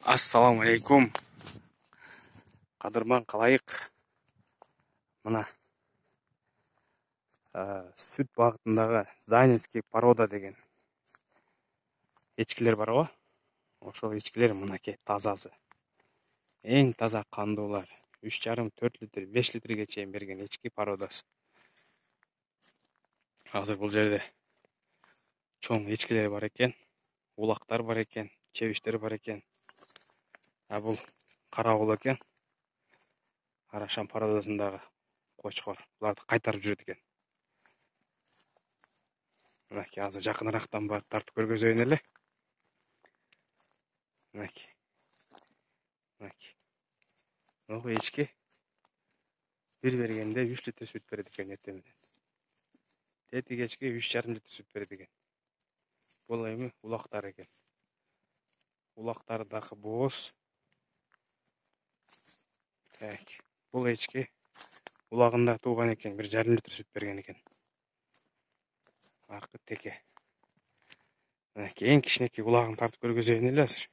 Ассаламу алейкум. Қадырман қалайық. Мына сүт бағытындағы Занецкий порода деген ешкілер бар ғой. Ошол ешкілер мынаке тазасы. Ең таза қандылар. 3,5-4 литр, 5 литрге чейин берген ешкі породасы. Азыр бұл жерде чоң ешкілер бар екен, улақтар бар екен, чебіштер бар екен. Бұл қарауыл екен. Арашан породасындағы қошқор. Бұларды қайтарып жүреді екен. Мынаке азыр жақынырақтан барып тартып көргөзөйүн эле. Мынаке. Мына ешкі bir бергенде 3 литр сүт береді екен ертеңіне. Тети кечке 3,5 литр сүт береді екен. Бұл эми улақтар екен. Улақтары дағы боз. Бұл ешкі улағында туған екен, 1,5 литр сүт берген екен. Арқы теке. Ең кішінекей улағын тартып көргөзөйүн эле азыр.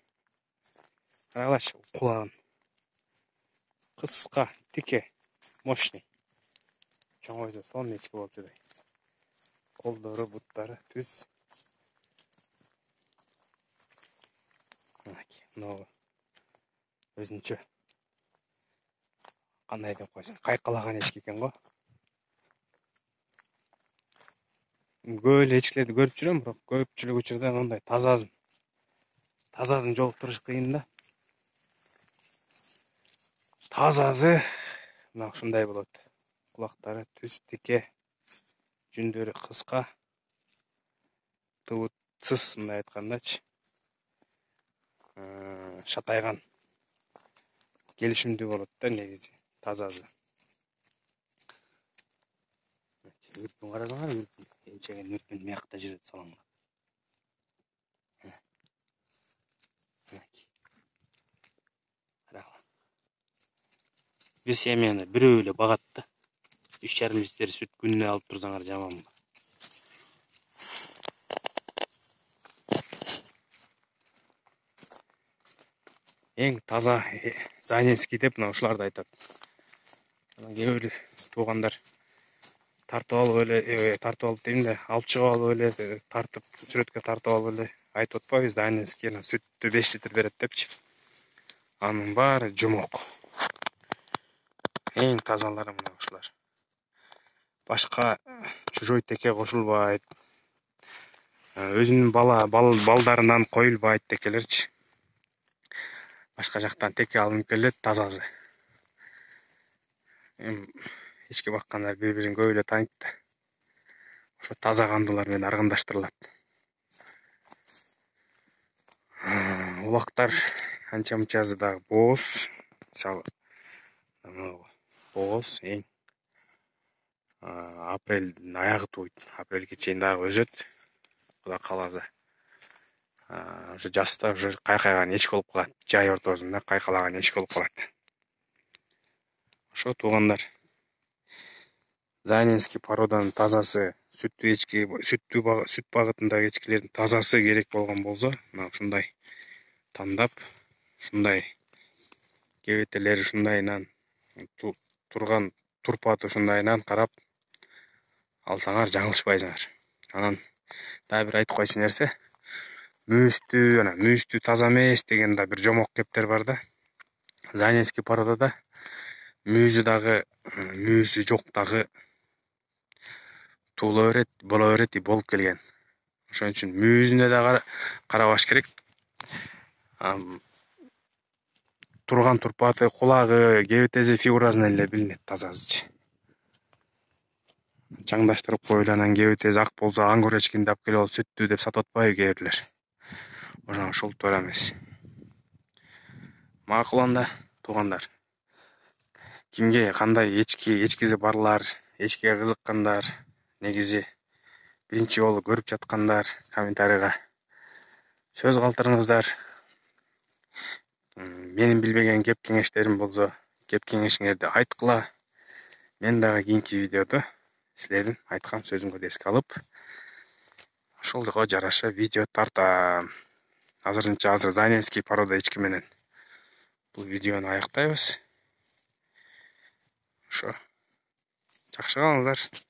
Қаралашы құлағын. Қысқа, теке, мощный. Чоң өзі сон ешкі болчу да. Қолдары, буттары түз. Мынау өзүнчө кандай деп койсоң, кайкалаган ешкі экен го. Көп ешкилерди көрүп жүрөм, бирок көпчүлүк учурда мындай тазасын жолуктуруш кыйын да. Тазасы мына ушундай болот. Кулактары түз, теке, жүндөрү кыска, тыбытсыз, мындай айткандачы. Шатайган. Келишимдүү болот да негизи тазасы. Үрпүн карасаңар, үрпүн. Эмчеген үрпүн мыякта жүрөт салаңга. Bir семьяны бирөө эле багат да. 3,5 литр сүт күнүнө алып турсаңар жаманбы. Ең таза Занецкий деп мына ушуларды айтат. Кээ бир туугандар тартып алып дейм да, алып чыгып алып эле тартып, сүрөткө тартып алып эле айтып атпайбыз, Занецкий сүттү 5 литр берет депчи. Анын баары жумок. Ең тазалары мына ушулар. Башка чужой теке кошулбайт. Өзүнүн балдарынан коюлбайт текелерчи. Башка жактан теке алынып келет, тазасы. Ешкі баккандар бири-бирин көп эле тааныйт да. Ошо таза кандуулар менен аргындаштырылат. Улактар анча-мынчасы дагы боз. Мисалы, боз эң апрелдин аягы туйт. Апрелге чейин дагы өзөт. Кудай кааласа. Ошо жазда уже кайкайган ешкі болуп калат. Жай ортосунда кайкалаган ешкі болуп калат. Ошо туугандар. Занецкий породанын тазасы, сүт багытындагы ешкилердин тазасы керек болгон болсо, мына ушундай тандап, ушундай кебетелери ушундайынан, турган турпаты ушундайынан карап алсаңар жаңылышпайсыңар. Анан дагы бир айтып койчу нерсе, мүйүстүү таза эмес деген да бир жомок кептер бар да. Занецкий породада мүйүзү жок дагы туула берет, боло берет, болуп келген. Ошон үчүн мүйүзүнө да карабаш керек. Турган турпаты, кулагы, кебетеси фигурасынан эле билинет тазасычы. Чаңдаштырып коюлу, анан кебетеси ак болсо аңгур эчкинди алып келип алып сүттүү деп сатып атпайбы кээ бирлер. Ошого ошол туура эмес. Макул анда туугандар. Кимге кандай ешкиси барлар, ешкиге кызыккандар, негизи биринчи жолу көрүп жаткандар комментарийга сөз калтырыңыздар. Менин билбеген кеп кеңештерим болсо, кеп кеңешиңерди айткыла. Мен дагы кийинки видеодо силердин айткан сөзүңөрдү эске алып, ошолго жараша видео тартам. Азыр Занецкий порода ешки менен бұл видеоны аяқтаймыз. Ошо. Жакшы калыңыздар.